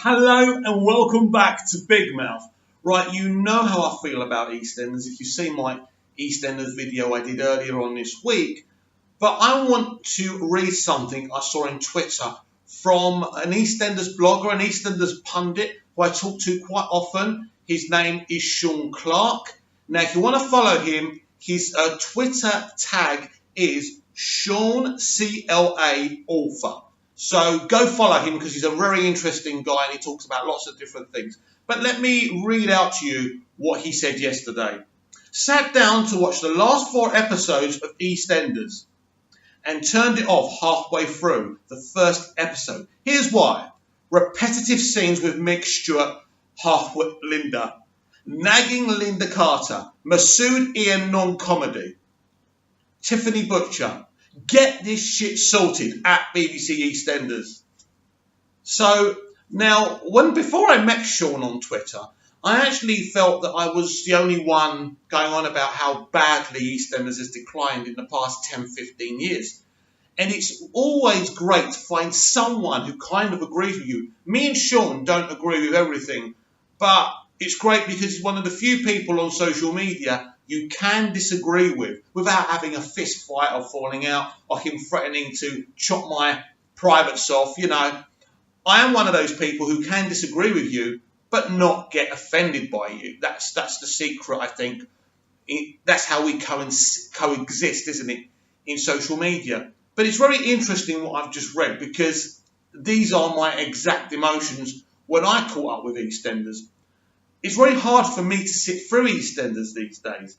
Hello and welcome back to Big Mouth. Right, you know how I feel about EastEnders if you've seen my EastEnders video I did earlier on this week. But I want to read something I saw on Twitter from an EastEnders blogger, an EastEnders pundit who I talk to quite often. His name is Sean Clark. Now, if you want to follow him, his Twitter tag is Sean CLA Author. So go follow him because he's a very interesting guy and he talks about lots of different things. But let me read out to you what he said yesterday. Sat down to watch the last 4 episodes of EastEnders and turned it off halfway through the first episode. Here's why. Repetitive scenes with Mick Stewart, half-wit Linda, nagging Linda Carter, Masood Ian non-comedy, Tiffany Butcher. Get this shit sorted at BBC EastEnders. So now, before I met Sean on Twitter, I actually felt that I was the only one going on about how badly EastEnders has declined in the past 10, 15 years. And it's always great to find someone who kind of agrees with you. Me and Sean don't agree with everything, but it's great because he's one of the few people on social media you can disagree with without having a fist fight or falling out or him threatening to chop my privates off. You know, I am one of those people who can disagree with you but not get offended by you. That's the secret, I think. That's how we coexist, isn't it, in social media. But it's very interesting what I've just read because these are my exact emotions when I caught up with EastEnders. It's very hard for me to sit through EastEnders these days.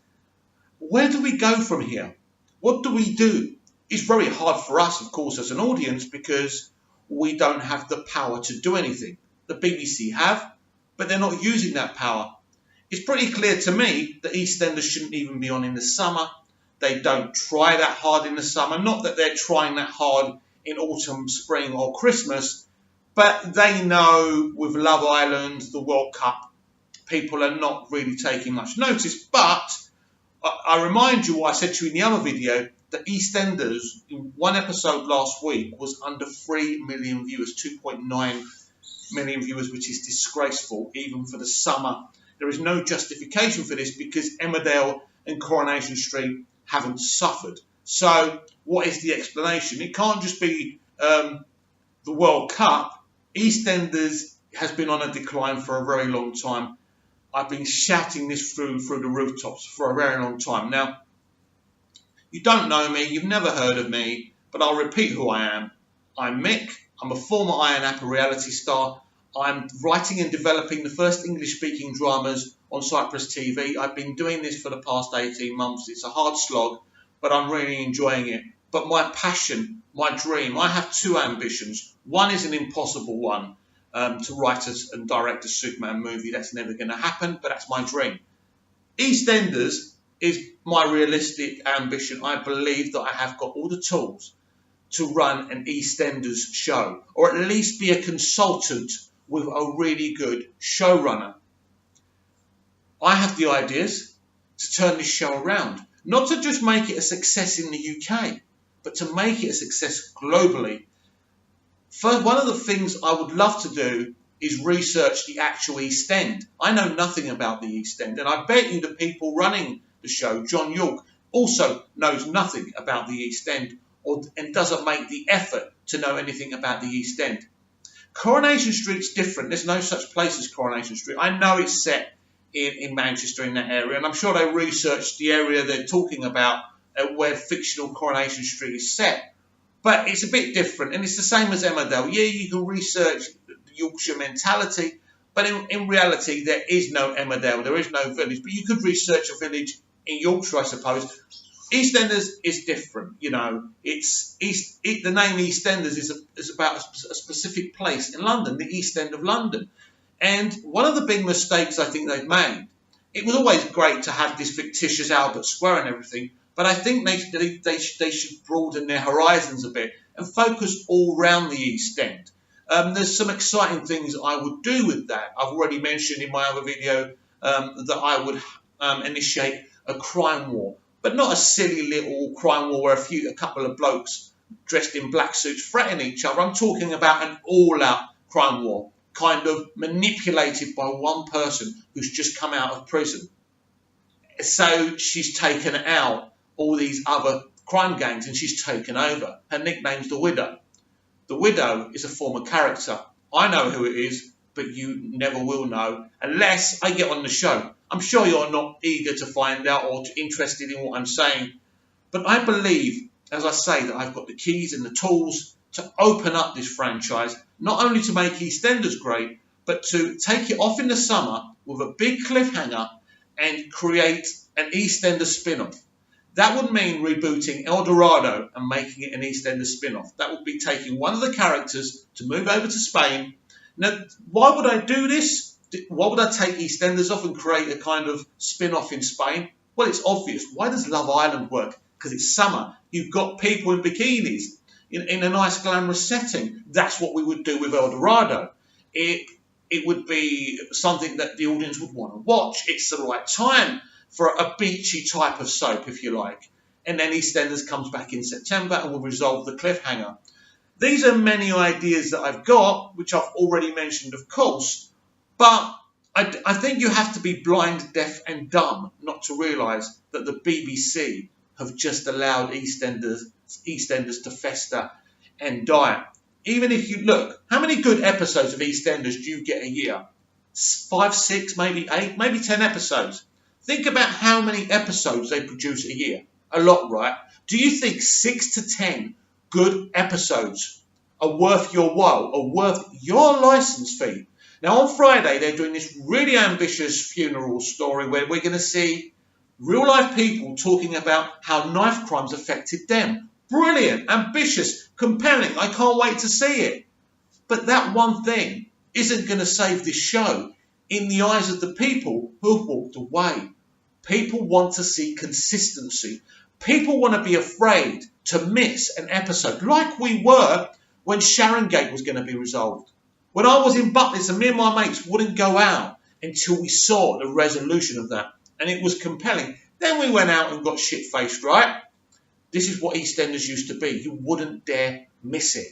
Where do we go from here? What do we do? It's very hard for us, of course, as an audience because we don't have the power to do anything. The BBC have, but they're not using that power. It's pretty clear to me that EastEnders shouldn't even be on in the summer. They don't try that hard in the summer. Not that they're trying that hard in autumn, spring or Christmas, but they know with Love Island, the World Cup, people are not really taking much notice. But I remind you what I said to you in the other video, that EastEnders, in one episode last week, was under 3 million viewers, 2.9 million viewers, which is disgraceful, even for the summer. There is no justification for this because Emmerdale and Coronation Street haven't suffered. So what is the explanation? It can't just be the World Cup. EastEnders has been on a decline for a very long time. I've been shouting this through the rooftops for a very long time. Now, you don't know me, you've never heard of me, but I'll repeat who I am. I'm Mick, I'm a former Iron Apple reality star. I'm writing and developing the first English-speaking dramas on Cyprus TV. I've been doing this for the past 18 months. It's a hard slog, but I'm really enjoying it. But my passion, my dream, I have 2 ambitions. One is an impossible one. To write and direct a Superman movie. That's never going to happen, but that's my dream. EastEnders is my realistic ambition. I believe that I have got all the tools to run an EastEnders show, or at least be a consultant with a really good showrunner. I have the ideas to turn this show around, not to just make it a success in the UK, but to make it a success globally. First, one of the things I would love to do is research the actual East End. I know nothing about the East End, and I bet you the people running the show, John York, also knows nothing about the East End and doesn't make the effort to know anything about the East End. Coronation Street's different. There's no such place as Coronation Street. I know it's set in Manchester, in that area, and I'm sure they researched the area they're talking about where fictional Coronation Street is set. But it's a bit different, and it's the same as Emmerdale. Yeah, you can research the Yorkshire mentality, but in reality, there is no Emmerdale, there is no village. But you could research a village in Yorkshire, I suppose. EastEnders is different, you know. The name EastEnders is about a specific place in London, the East End of London. And one of the big mistakes I think they've made, it was always great to have this fictitious Albert Square and everything, but I think they should broaden their horizons a bit and focus all round the East End. There's some exciting things I would do with that. I've already mentioned in my other video that I would initiate a crime war, but not a silly little crime war where a couple of blokes dressed in black suits threaten each other. I'm talking about an all-out crime war. kind of manipulated by one person who's just come out of prison. So she's taken out all these other crime gangs and she's taken over. Her nickname's the Widow. The Widow is a former character. I know who it is, but you never will know unless I get on the show. I'm sure you're not eager to find out or interested in what I'm saying, but I believe, as I say, that I've got the keys and the tools to open up this franchise, not only to make EastEnders great, but to take it off in the summer with a big cliffhanger and create an EastEnders spin-off. That would mean rebooting El Dorado and making it an EastEnders spin-off. That would be taking one of the characters to move over to Spain. Now, why would I do this? Why would I take EastEnders off and create a kind of spin-off in Spain? Well, it's obvious. Why does Love Island work? Because it's summer. You've got people in bikinis in a nice glamorous setting. That's what we would do with El Dorado. It would be something that the audience would want to watch. It's the right time for a beachy type of soap, if you like. And then EastEnders comes back in September and will resolve the cliffhanger. These are many ideas that I've got, which I've already mentioned, of course, but I think you have to be blind, deaf and dumb not to realise that the BBC have just allowed EastEnders to fester and die. Even if you look, how many good episodes of EastEnders do you get a year? 5, 6, maybe 8, maybe 10 episodes. Think about how many episodes they produce a year. A lot, right? Do you think 6 to 10 good episodes are worth your while, are worth your licence fee? Now, on Friday, they're doing this really ambitious funeral story where we're going to see real-life people talking about how knife crimes affected them. Brilliant, ambitious, compelling. I can't wait to see it. But that one thing isn't going to save this show in the eyes of the people who have walked away. People want to see consistency. People want to be afraid to miss an episode, like we were when Sharon Gate was going to be resolved. When I was in Butlins and me and my mates wouldn't go out until we saw the resolution of that. And it was compelling. Then we went out and got shit-faced, right? This is what EastEnders used to be. You wouldn't dare miss it.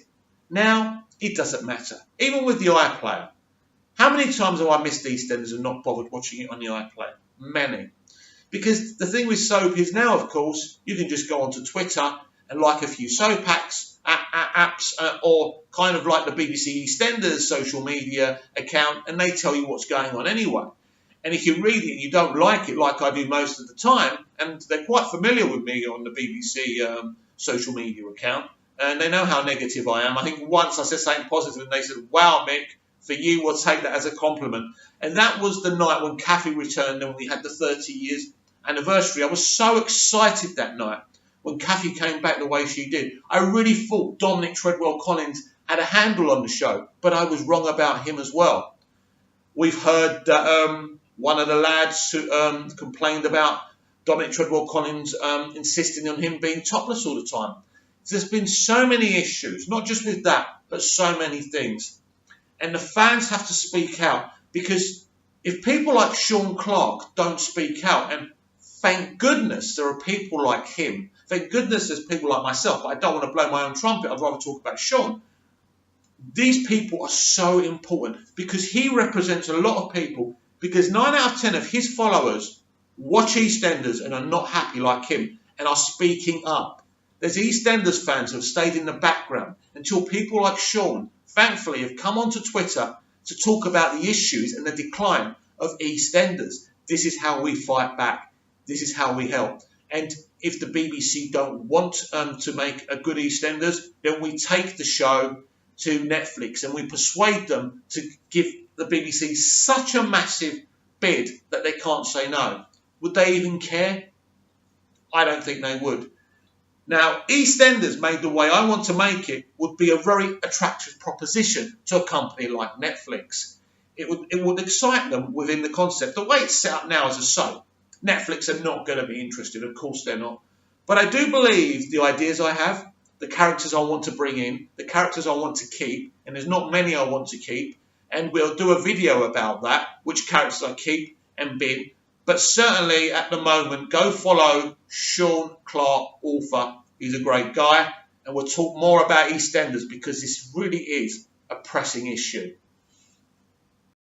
Now, it doesn't matter. Even with the iPlayer. How many times have I missed EastEnders and not bothered watching it on the iPlayer? Many. Because the thing with soap is now, of course, you can just go onto Twitter and like a few soap apps, or kind of like the BBC EastEnders social media account, and they tell you what's going on anyway. And if you read it and you don't like it, like I do most of the time, and they're quite familiar with me on the BBC social media account, and they know how negative I am. I think once I said something positive and they said, wow, Mick, for you, we'll take that as a compliment. And that was the night when Kathy returned and we had the 30 years anniversary. I was so excited that night when Kathy came back the way she did. I really thought Dominic Treadwell Collins had a handle on the show, but I was wrong about him as well. We've heard that one of the lads who, complained about Dominic Treadwell Collins insisting on him being topless all the time. There's been so many issues, not just with that, but so many things. And the fans have to speak out, because if people like Sean Clark don't speak out, and thank goodness there are people like him, thank goodness there's people like myself, but I don't want to blow my own trumpet, I'd rather talk about Sean. These people are so important because he represents a lot of people, because 9 out of 10 of his followers watch EastEnders and are not happy like him and are speaking up. There's EastEnders fans who have stayed in the background until people like Sean, thankfully, have come onto Twitter to talk about the issues and the decline of EastEnders. This is how we fight back. This is how we help. And if the BBC don't want to make a good EastEnders, then we take the show to Netflix and we persuade them to give the BBC such a massive bid that they can't say no. Would they even care? I don't think they would. Now, EastEnders, made the way I want to make it, would be a very attractive proposition to a company like Netflix. It would excite them within the concept. The way it's set up now as a soap, Netflix are not going to be interested. Of course they're not. But I do believe the ideas I have, the characters I want to bring in, the characters I want to keep, and there's not many I want to keep, and we'll do a video about that, which characters I keep and bin. But certainly at the moment, go follow Sean Clark, author. He's a great guy. And we'll talk more about EastEnders because this really is a pressing issue.